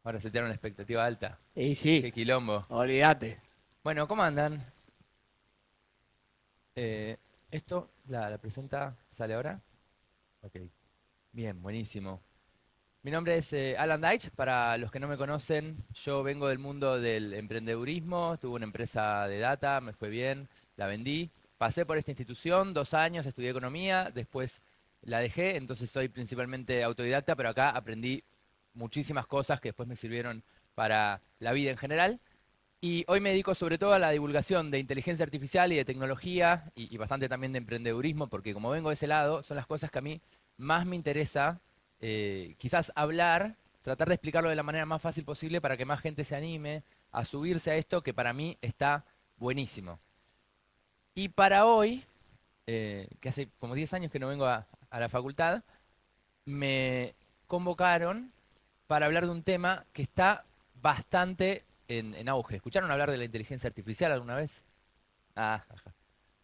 Ahora se tiene una expectativa alta. Y sí, Qué quilombo. olvídate. Bueno, ¿cómo andan? Eh, ¿Esto la presenta? ¿Sale ahora? Ok. Bien, buenísimo. Mi nombre es Alan Deitch. Para los que no me conocen, yo vengo del mundo del emprendedurismo. Tuve una empresa de data, me fue bien, la vendí. Pasé por esta institución 2 años, estudié economía, después la dejé, entonces soy principalmente autodidacta, pero acá aprendí muchísimas cosas que después me sirvieron para la vida en general. Y hoy me dedico sobre todo a la divulgación de inteligencia artificial y de tecnología y bastante también de emprendedurismo, porque como vengo de ese lado, son las cosas que a mí más me interesa quizás hablar, tratar de explicarlo de la manera más fácil posible para que más gente se anime a subirse a esto que para mí está buenísimo. Y para hoy, que hace como 10 años que no vengo a la facultad, me convocaron para hablar de un tema que está bastante en auge. ¿Escucharon hablar de la inteligencia artificial alguna vez? Ah, ajá,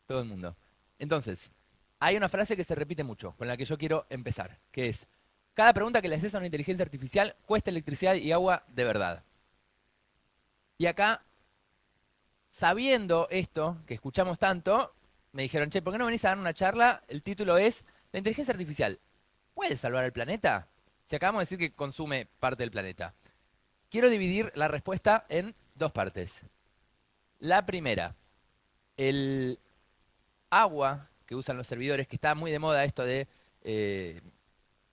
todo el mundo. Entonces, hay una frase que se repite mucho, con la que yo quiero empezar, que es, cada pregunta que le haces a una inteligencia artificial cuesta electricidad y agua de verdad. Y acá, sabiendo esto, que escuchamos tanto, me dijeron, che, ¿por qué no venís a dar una charla? El título es, ¿la inteligencia artificial puede salvar al planeta? Si acabamos de decir que consume parte del planeta. Quiero dividir la respuesta en dos partes. La primera, el agua que usan los servidores, que está muy de moda esto de eh,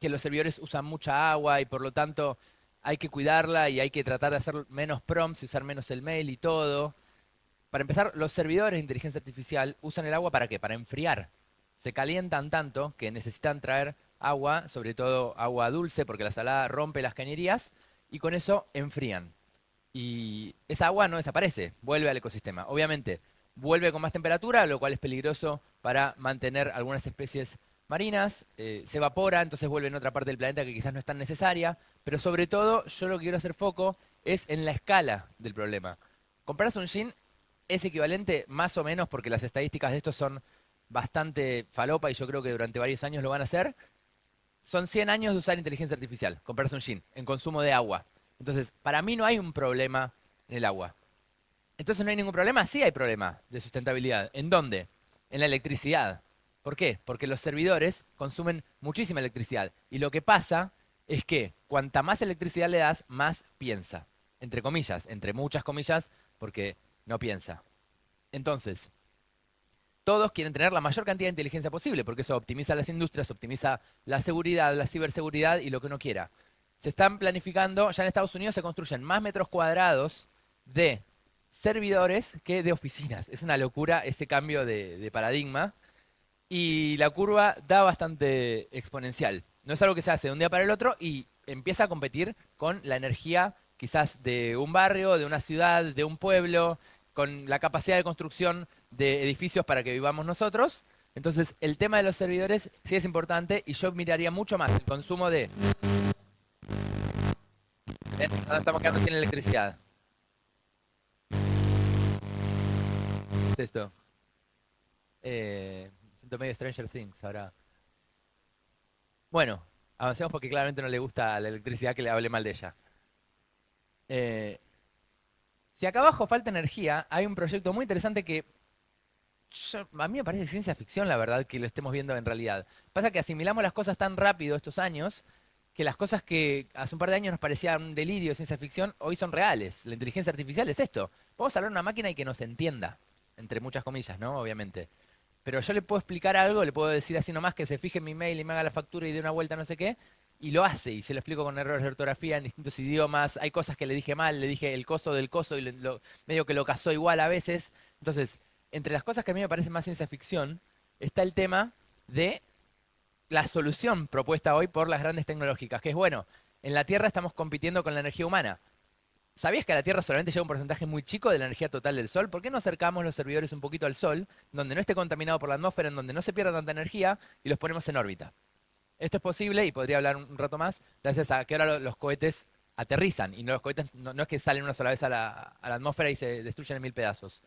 que los servidores usan mucha agua y por lo tanto hay que cuidarla y hay que tratar de hacer menos prompts y usar menos el mail y todo. Para empezar, los servidores de inteligencia artificial usan el agua ¿para qué? Para enfriar. Se calientan tanto que necesitan traer agua, sobre todo agua dulce, porque la salada rompe las cañerías, y con eso enfrían. Y esa agua no desaparece, vuelve al ecosistema. Obviamente, vuelve con más temperatura, lo cual es peligroso para mantener algunas especies marinas, se evapora, entonces vuelve en otra parte del planeta que quizás no es tan necesaria, pero sobre todo yo lo que quiero hacer foco es en la escala del problema. Comprarse un jean es equivalente más o menos, porque las estadísticas de esto son bastante falopa y yo creo que durante varios años lo van a hacer, son 100 años de usar inteligencia artificial, comprarse un jean, en consumo de agua. Entonces, para mí no hay un problema en el agua. Entonces no hay ningún problema, sí hay problema de sustentabilidad. ¿En dónde? En la electricidad. ¿Por qué? Porque los servidores consumen muchísima electricidad. Y lo que pasa es que cuanta más electricidad le das, más piensa. Entre comillas, entre muchas comillas, porque no piensa. Entonces, todos quieren tener la mayor cantidad de inteligencia posible, porque eso optimiza las industrias, optimiza la seguridad, la ciberseguridad y lo que uno quiera. Se están planificando, ya en Estados Unidos se construyen más metros cuadrados de servidores que de oficinas. Es una locura ese cambio de paradigma y la curva da bastante exponencial. No es algo que se hace de un día para el otro y empieza a competir con la energía quizás de un barrio, de una ciudad, de un pueblo, con la capacidad de construcción de edificios para que vivamos nosotros. Entonces, el tema de los servidores sí es importante y yo miraría mucho más el consumo de... Ahora estamos quedando sin electricidad. ¿Qué es esto? Me siento medio Stranger Things ahora. Bueno, avancemos porque claramente no le gusta la electricidad que le hable mal de ella. Eh, si acá abajo falta energía, hay un proyecto muy interesante que a mí me parece ciencia ficción, la verdad, que lo estemos viendo en realidad. Pasa que asimilamos las cosas tan rápido estos años que las cosas que hace un par de años nos parecían un delirio de ciencia ficción, hoy son reales. La inteligencia artificial es esto. Vamos a hablar de una máquina y que nos entienda, entre muchas comillas, ¿no? Obviamente. Pero yo le puedo explicar algo, le puedo decir así nomás que se fije en mi mail y me haga la factura y dé una vuelta no sé qué, y lo hace, y se lo explico con errores de ortografía en distintos idiomas. Hay cosas que le dije mal, le dije el coso del coso y medio que lo casó igual a veces. Entonces, entre las cosas que a mí me parecen más ciencia ficción, está el tema de la solución propuesta hoy por las grandes tecnológicas, que es, bueno, en la Tierra estamos compitiendo con la energía humana. ¿Sabías que a la Tierra solamente llega un porcentaje muy chico de la energía total del Sol? ¿Por qué no acercamos los servidores un poquito al Sol, donde no esté contaminado por la atmósfera, en donde no se pierda tanta energía, y los ponemos en órbita? Esto es posible, y podría hablar un rato más, gracias a que ahora los cohetes aterrizan, y los cohetes no es que salen una sola vez a la atmósfera y se destruyen en mil pedazos.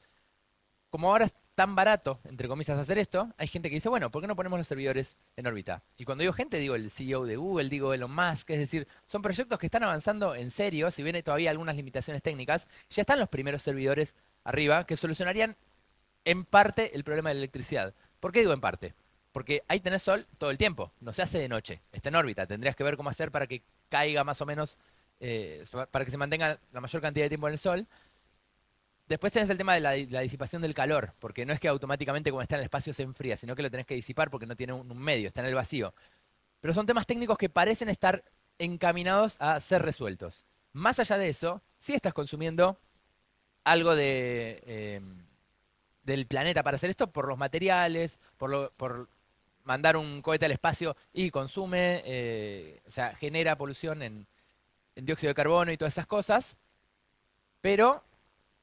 Como ahora tan barato, entre comillas, hacer esto, hay gente que dice, bueno, ¿por qué no ponemos los servidores en órbita? Y cuando digo gente, digo el CEO de Google, digo Elon Musk, es decir, son proyectos que están avanzando en serio, si bien hay todavía algunas limitaciones técnicas, ya están los primeros servidores arriba que solucionarían en parte el problema de la electricidad. ¿Por qué digo en parte? Porque ahí tenés sol todo el tiempo, no se hace de noche, está en órbita, tendrías que ver cómo hacer para que caiga más o menos, para que se mantenga la mayor cantidad de tiempo en el sol. Después tenés el tema de la disipación del calor, porque no es que automáticamente como está en el espacio se enfría, sino que lo tenés que disipar porque no tiene un medio, está en el vacío. Pero son temas técnicos que parecen estar encaminados a ser resueltos. Más allá de eso, sí estás consumiendo algo del planeta para hacer esto por los materiales, por mandar un cohete al espacio y consume, o sea, genera polución en dióxido de carbono y todas esas cosas, pero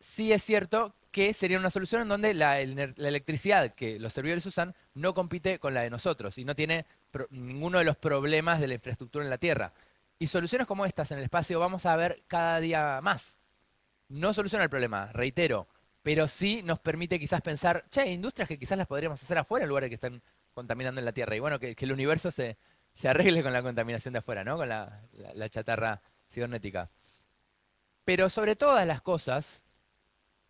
sí es cierto que sería una solución en donde la electricidad que los servidores usan no compite con la de nosotros y no tiene ninguno de los problemas de la infraestructura en la Tierra. Y soluciones como estas en el espacio vamos a ver cada día más. No soluciona el problema, reitero, pero sí nos permite quizás pensar, che, hay industrias que quizás las podríamos hacer afuera en lugar de que estén contaminando en la Tierra. Y bueno, que el universo se arregle con la contaminación de afuera, ¿no? Con la chatarra cibernética. Pero sobre todas las cosas,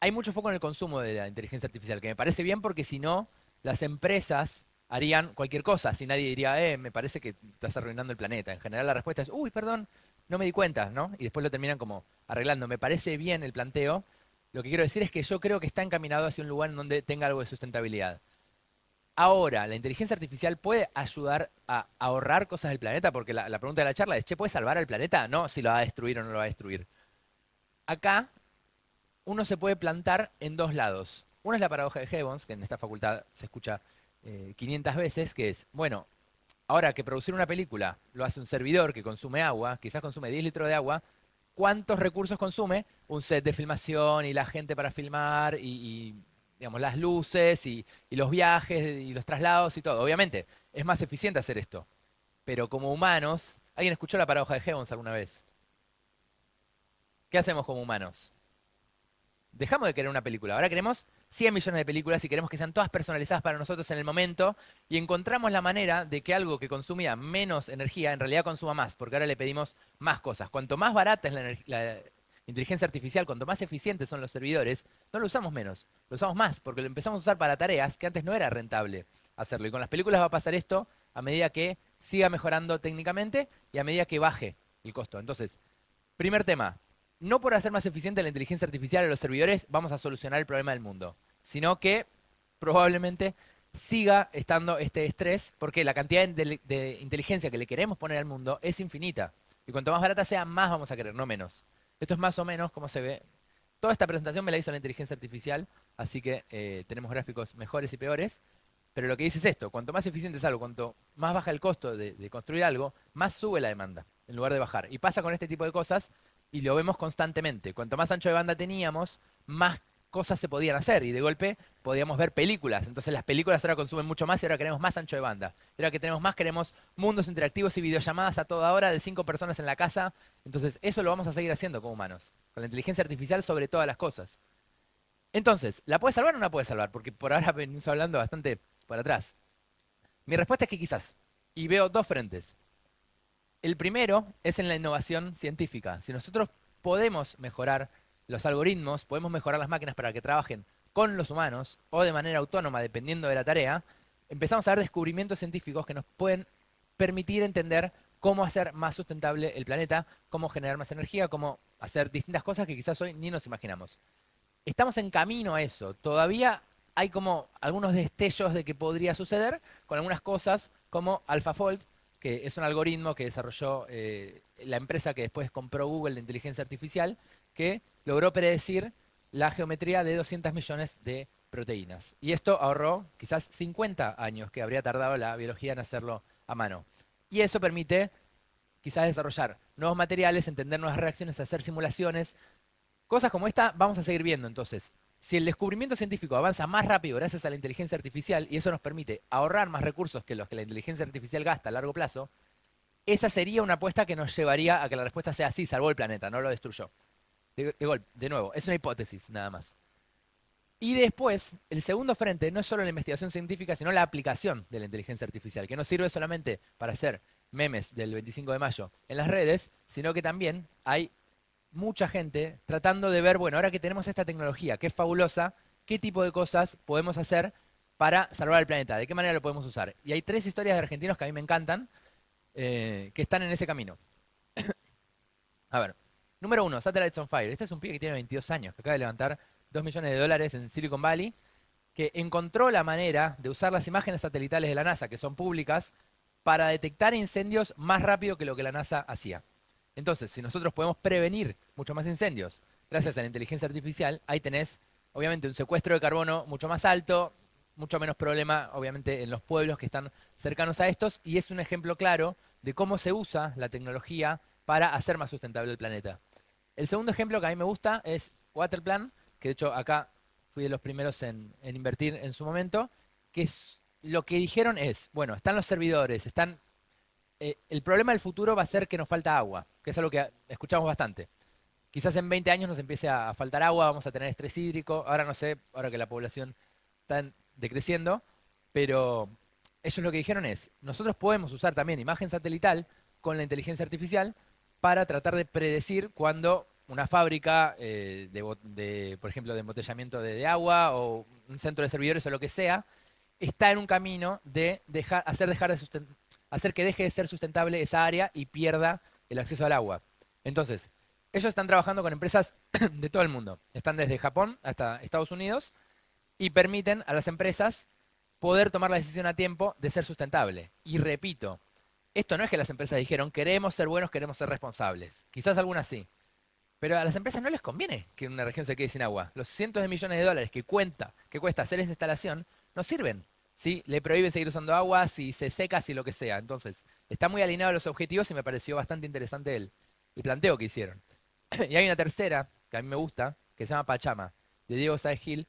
hay mucho foco en el consumo de la inteligencia artificial, que me parece bien porque si no, las empresas harían cualquier cosa. Si nadie diría, me parece que estás arruinando el planeta. En general la respuesta es, uy, perdón, no me di cuenta, ¿no? Y después lo terminan como arreglando. Me parece bien el planteo. Lo que quiero decir es que yo creo que está encaminado hacia un lugar en donde tenga algo de sustentabilidad. Ahora, la inteligencia artificial puede ayudar a ahorrar cosas del planeta, porque la pregunta de la charla es, che, ¿puede salvar al planeta? No, si lo va a destruir o no lo va a destruir. Acá uno se puede plantar en dos lados. Una es la paradoja de Gibbons, que en esta facultad se escucha 500 veces, que es, bueno, ahora que producir una película lo hace un servidor que consume agua, quizás consume 10 litros de agua, ¿cuántos recursos consume un set de filmación y la gente para filmar digamos, las luces y los viajes y los traslados y todo? Obviamente, es más eficiente hacer esto. Pero como humanos, ¿alguien escuchó la paradoja de Gibbons alguna vez? ¿Qué hacemos como humanos? Dejamos de querer una película. Ahora queremos 100 millones de películas y queremos que sean todas personalizadas para nosotros en el momento. Y encontramos la manera de que algo que consumía menos energía en realidad consuma más, porque ahora le pedimos más cosas. Cuanto más barata es la inteligencia artificial, cuanto más eficientes son los servidores, no lo usamos menos, lo usamos más, porque lo empezamos a usar para tareas que antes no era rentable hacerlo. Y con las películas va a pasar esto a medida que siga mejorando técnicamente y a medida que baje el costo. Entonces, primer tema, no por hacer más eficiente la inteligencia artificial a los servidores vamos a solucionar el problema del mundo, sino que probablemente siga estando este estrés porque la cantidad de inteligencia que le queremos poner al mundo es infinita. Y cuanto más barata sea, más vamos a querer, no menos. Esto es más o menos como se ve. Toda esta presentación me la hizo la inteligencia artificial, así que tenemos gráficos mejores y peores. Pero lo que dice es esto, cuanto más eficiente es algo, cuanto más baja el costo de construir algo, más sube la demanda, en lugar de bajar. Y pasa con este tipo de cosas y lo vemos constantemente. Cuanto más ancho de banda teníamos, más cosas se podían hacer y de golpe podíamos ver películas. Entonces las películas ahora consumen mucho más y ahora queremos más ancho de banda. Y ahora que tenemos más, queremos mundos interactivos y videollamadas a toda hora de 5 personas en la casa. Entonces eso lo vamos a seguir haciendo como humanos, con la inteligencia artificial sobre todas las cosas. Entonces, ¿la puede salvar o no la puede salvar? Porque por ahora venimos hablando bastante por atrás. Mi respuesta es que quizás. Y veo dos frentes. El primero es en la innovación científica. Si nosotros podemos mejorar los algoritmos, podemos mejorar las máquinas para que trabajen con los humanos o de manera autónoma, dependiendo de la tarea, empezamos a ver descubrimientos científicos que nos pueden permitir entender cómo hacer más sustentable el planeta, cómo generar más energía, cómo hacer distintas cosas que quizás hoy ni nos imaginamos. Estamos en camino a eso. Todavía hay como algunos destellos de que podría suceder con algunas cosas como AlphaFold, que es un algoritmo que desarrolló la empresa que después compró Google de inteligencia artificial, que logró predecir la geometría de 200 millones de proteínas. Y esto ahorró quizás 50 años que habría tardado la biología en hacerlo a mano. Y eso permite quizás desarrollar nuevos materiales, entender nuevas reacciones, hacer simulaciones. Cosas como esta vamos a seguir viendo. Entonces, si el descubrimiento científico avanza más rápido gracias a la inteligencia artificial y eso nos permite ahorrar más recursos que los que la inteligencia artificial gasta a largo plazo, esa sería una apuesta que nos llevaría a que la respuesta sea sí, salvó el planeta, no lo destruyó. De nuevo, es una hipótesis nada más. Y después, el segundo frente no es solo la investigación científica, sino la aplicación de la inteligencia artificial, que no sirve solamente para hacer memes del 25 de mayo en las redes, sino que también hay mucha gente tratando de ver, bueno, ahora que tenemos esta tecnología que es fabulosa, qué tipo de cosas podemos hacer para salvar el planeta, de qué manera lo podemos usar. Y hay tres historias de argentinos que a mí me encantan, que están en ese camino. A ver, número uno, Satellites on Fire. Este es un pibe que tiene 22 años, que acaba de levantar 2 millones de dólares en Silicon Valley, que encontró la manera de usar las imágenes satelitales de la NASA, que son públicas, para detectar incendios más rápido que lo que la NASA hacía. Entonces, si nosotros podemos prevenir mucho más incendios gracias a la inteligencia artificial, ahí tenés, obviamente, un secuestro de carbono mucho más alto, mucho menos problema, obviamente, en los pueblos que están cercanos a estos, y es un ejemplo claro de cómo se usa la tecnología para hacer más sustentable el planeta. El segundo ejemplo que a mí me gusta es Waterplan, que de hecho acá fui de los primeros en invertir en su momento, que es, lo que dijeron es, bueno, están los servidores, el problema del futuro va a ser que nos falta agua, que es algo que escuchamos bastante. Quizás en 20 años nos empiece a faltar agua, vamos a tener estrés hídrico, ahora no sé, ahora que la población está decreciendo, pero ellos lo que dijeron es, nosotros podemos usar también imagen satelital con la inteligencia artificial para tratar de predecir cuando una fábrica por ejemplo, de embotellamiento de agua o un centro de servidores o lo que sea, está en un camino de hacer que deje de ser sustentable esa área y pierda el acceso al agua. Entonces, ellos están trabajando con empresas de todo el mundo. Están desde Japón hasta Estados Unidos y permiten a las empresas poder tomar la decisión a tiempo de ser sustentable. Y repito, esto no es que las empresas dijeron queremos ser buenos, queremos ser responsables. Quizás algunas sí. Pero a las empresas no les conviene que una región se quede sin agua. Los cientos de millones de dólares que cuesta hacer esa instalación no sirven. ¿Sí? Le prohíben seguir usando agua, si se seca, si lo que sea. Entonces, está muy alineado a los objetivos y me pareció bastante interesante el planteo que hicieron. Y hay una tercera, que a mí me gusta, que se llama Pachama, de Diego Sáez Gil,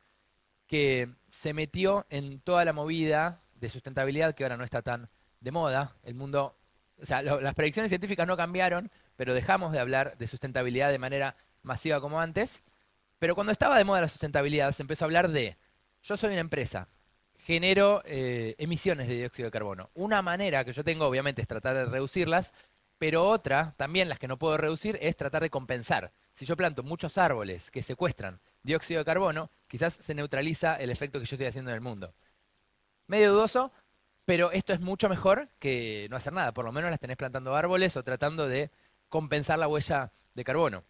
que se metió en toda la movida de sustentabilidad que ahora no está tan de moda. El mundo, o sea, las predicciones científicas no cambiaron, pero dejamos de hablar de sustentabilidad de manera masiva como antes. Pero cuando estaba de moda la sustentabilidad, se empezó a hablar de, yo soy una empresa, genero emisiones de dióxido de carbono. Una manera que yo tengo, obviamente, es tratar de reducirlas, pero otra, también las que no puedo reducir, es tratar de compensar. Si yo planto muchos árboles que secuestran dióxido de carbono, quizás se neutraliza el efecto que yo estoy haciendo en el mundo. Medio dudoso, pero esto es mucho mejor que no hacer nada. Por lo menos las tenés plantando árboles o tratando de compensar la huella de carbono.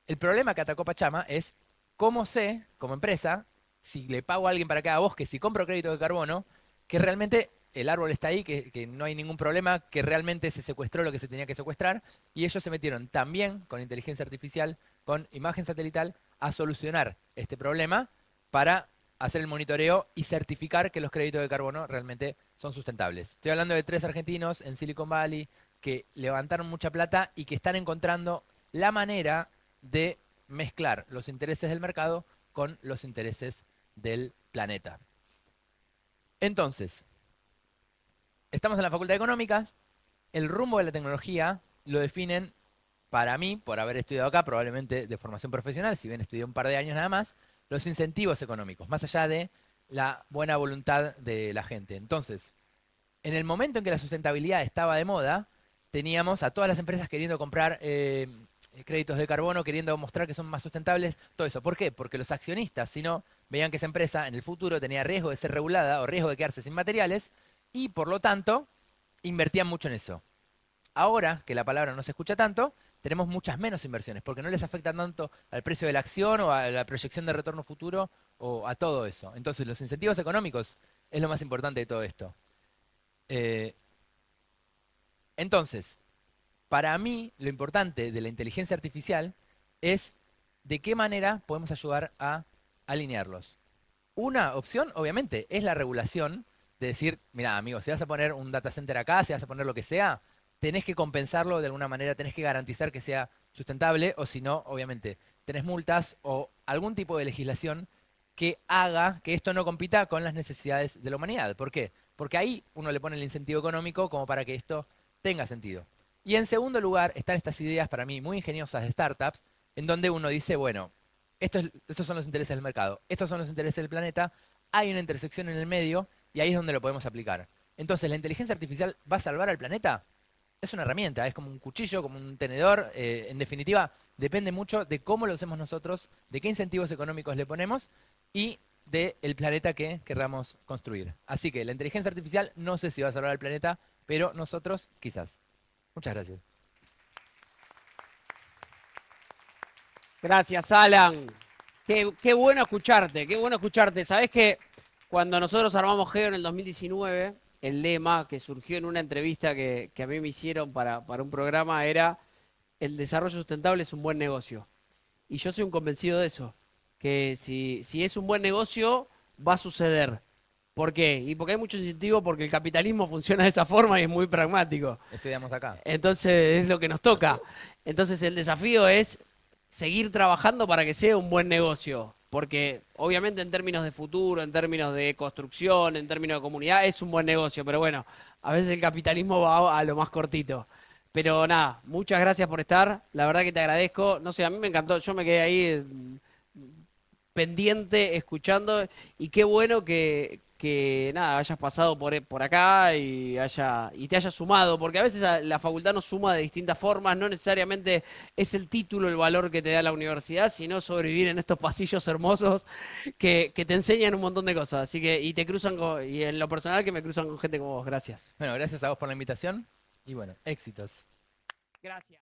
El problema que atacó Pachama es cómo sé, como empresa, si le pago a alguien para que haga bosque, si compro crédito de carbono, que realmente el árbol está ahí, que no hay ningún problema, que realmente se secuestró lo que se tenía que secuestrar, y ellos se metieron también con inteligencia artificial, con imagen satelital, a solucionar este problema para hacer el monitoreo y certificar que los créditos de carbono realmente son sustentables. Estoy hablando de tres argentinos en Silicon Valley que levantaron mucha plata y que están encontrando la manera de mezclar los intereses del mercado con los intereses del planeta. Entonces, estamos en la Facultad de Económicas, el rumbo de la tecnología lo definen, para mí, por haber estudiado acá, probablemente de formación profesional, si bien estudié un par de años nada más, los incentivos económicos, más allá de la buena voluntad de la gente. Entonces, en el momento en que la sustentabilidad estaba de moda, teníamos a todas las empresas queriendo comprar créditos de carbono, queriendo mostrar que son más sustentables, todo eso. ¿Por qué? Porque los accionistas, si no, veían que esa empresa en el futuro tenía riesgo de ser regulada o riesgo de quedarse sin materiales y por lo tanto invertían mucho en eso. Ahora que la palabra no se escucha tanto, tenemos muchas menos inversiones porque no les afecta tanto al precio de la acción o a la proyección de retorno futuro o a todo eso. Entonces los incentivos económicos es lo más importante de todo esto. Eh, entonces, para mí, lo importante de la inteligencia artificial es de qué manera podemos ayudar a alinearlos. Una opción, obviamente, es la regulación de decir, mira, amigo, si vas a poner un data center acá, si vas a poner lo que sea, tenés que compensarlo de alguna manera, tenés que garantizar que sea sustentable, o si no, obviamente, tenés multas o algún tipo de legislación que haga que esto no compita con las necesidades de la humanidad. ¿Por qué? Porque ahí uno le pone el incentivo económico como para que esto tenga sentido. Y en segundo lugar están estas ideas para mí muy ingeniosas de startups, en donde uno dice, bueno, estos son los intereses del mercado, estos son los intereses del planeta, hay una intersección en el medio y ahí es donde lo podemos aplicar. Entonces, ¿la inteligencia artificial va a salvar al planeta? Es una herramienta, es como un cuchillo, como un tenedor. En definitiva, depende mucho de cómo lo usemos nosotros, de qué incentivos económicos le ponemos y del planeta que querramos construir. Así que la inteligencia artificial no sé si va a salvar al planeta, pero nosotros quizás. Muchas gracias. Gracias, Alan. Qué bueno escucharte, qué bueno escucharte. Sabés que cuando nosotros armamos Geo en el 2019, el lema que surgió en una entrevista que a mí me hicieron para un programa era: el desarrollo sustentable es un buen negocio. Y yo soy un convencido de eso, que si es un buen negocio, va a suceder. ¿Por qué? Y porque hay mucho incentivo, porque el capitalismo funciona de esa forma y es muy pragmático. Estudiamos acá. Entonces es lo que nos toca. Entonces el desafío es seguir trabajando para que sea un buen negocio. Porque obviamente en términos de futuro, en términos de construcción, en términos de comunidad, es un buen negocio. Pero bueno, a veces el capitalismo va a lo más cortito. Pero nada, muchas gracias por estar. La verdad que te agradezco. No sé, a mí me encantó. Yo me quedé ahí pendiente, escuchando. Y qué bueno que nada, hayas pasado por acá y te hayas sumado, porque a veces la facultad nos suma de distintas formas, no necesariamente es el título el valor que te da la universidad, sino sobrevivir en estos pasillos hermosos que te enseñan un montón de cosas. Así que, y te cruzan y en lo personal que me cruzan con gente como vos. Gracias. Bueno, gracias a vos por la invitación y bueno, éxitos. Gracias.